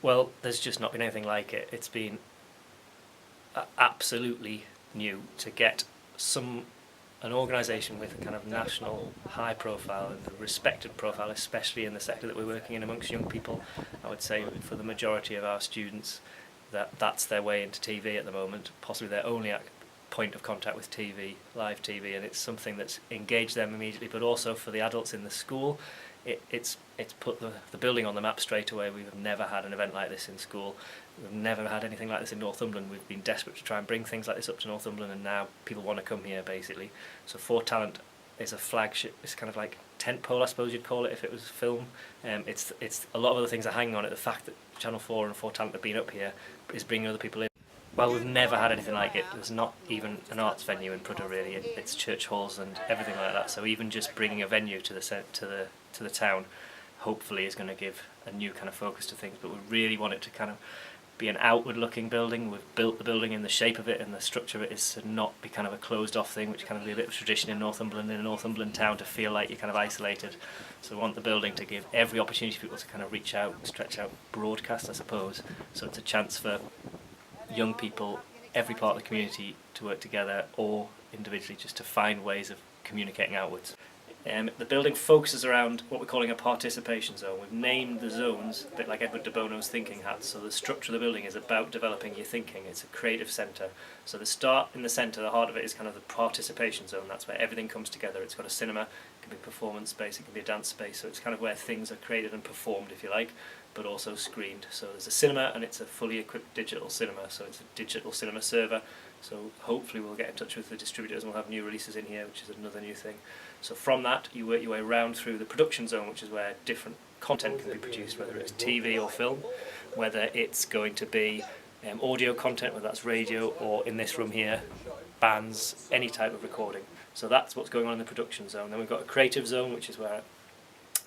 Well, there's just not been anything like it. It's been absolutely new to get an organisation with a kind of national high profile and a respected profile, especially in the sector that we're working in amongst young people. I would say for the majority of our students that's their way into TV at the moment, possibly their only point of contact with TV, live TV, and it's something that's engaged them immediately, but also for the adults in the school, it's put the building on the map straight away. We've never had an event like this in school. We've never had anything like this in Northumberland. We've been desperate to try and bring things like this up to Northumberland, and now people want to come here, basically. So 4Talent is a flagship. It's kind of like tentpole, I suppose you'd call it, if it was film. It's a lot of other things are hanging on it. The fact that Channel 4 and 4Talent have been up here is bringing other people in. Well, we've never had anything like it. There's not even an arts venue in Prudhoe, really. It's church halls and everything like that. So even just bringing a venue to the town, hopefully, is going to give a new kind of focus to things. But we really want it to kind of be an outward-looking building. We've built the building in the shape of it, and the structure of it is to not be kind of a closed-off thing, which kind of be a bit of tradition in Northumberland, in a Northumberland town, to feel like you're kind of isolated. So we want the building to give every opportunity for people to kind of reach out, stretch out, broadcast, I suppose. So it's a chance for young people, every part of the community, to work together or individually just to find ways of communicating outwards. The building focuses around what we're calling a participation zone. We've named the zones a bit like Edward de Bono's thinking hats, so the structure of the building is about developing your thinking. It's a creative centre. So the start in the centre, the heart of it, is kind of the participation zone. That's where everything comes together. It's got a cinema, it can be a performance space, it can be a dance space, so it's kind of where things are created and performed, if you like, but also screened. So there's a cinema, and it's a fully equipped digital cinema, so it's a digital cinema server. So hopefully we'll get in touch with the distributors and we'll have new releases in here, which is another new thing. So from that you work your way around through the production zone, which is where different content can be produced, whether it's TV or film, whether it's going to be audio content, whether that's radio, or in this room here, bands, any type of recording. So that's what's going on in the production zone. Then we've got a creative zone, which is where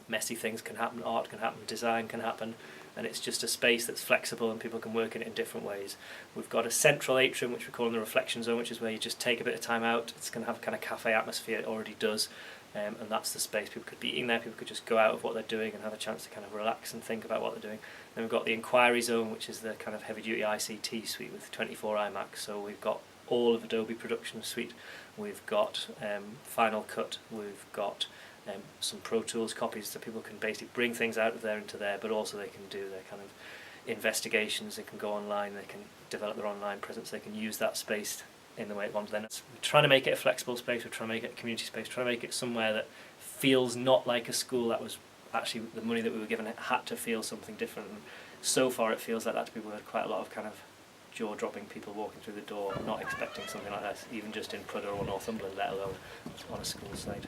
messy things can happen, art can happen, design can happen, and it's just a space that's flexible and people can work in it in different ways. We've got a central atrium, which we call in the reflection zone, which is where you just take a bit of time out. It's going to have a kind of cafe atmosphere, it already does, and that's the space. People could be eating there, people could just go out of what they're doing and have a chance to kind of relax and think about what they're doing. Then we've got the inquiry zone, which is the kind of heavy duty ICT suite with 24 iMacs, so we've got all of Adobe Production Suite, we've got Final Cut, we've got some Pro Tools copies, so people can basically bring things out of there into there, but also they can do their kind of investigations, they can go online, they can develop their online presence, they can use that space in the way it wants. Then we're trying to make it a flexible space, we're trying to make it a community space, trying to make it somewhere that feels not like a school. That was actually the money that we were given, it had to feel something different, and so far it feels like that to people. We've had quite a lot of kind of jaw-dropping people walking through the door, not expecting something like this, even just in Prudhoe or Northumberland, let alone on a school site.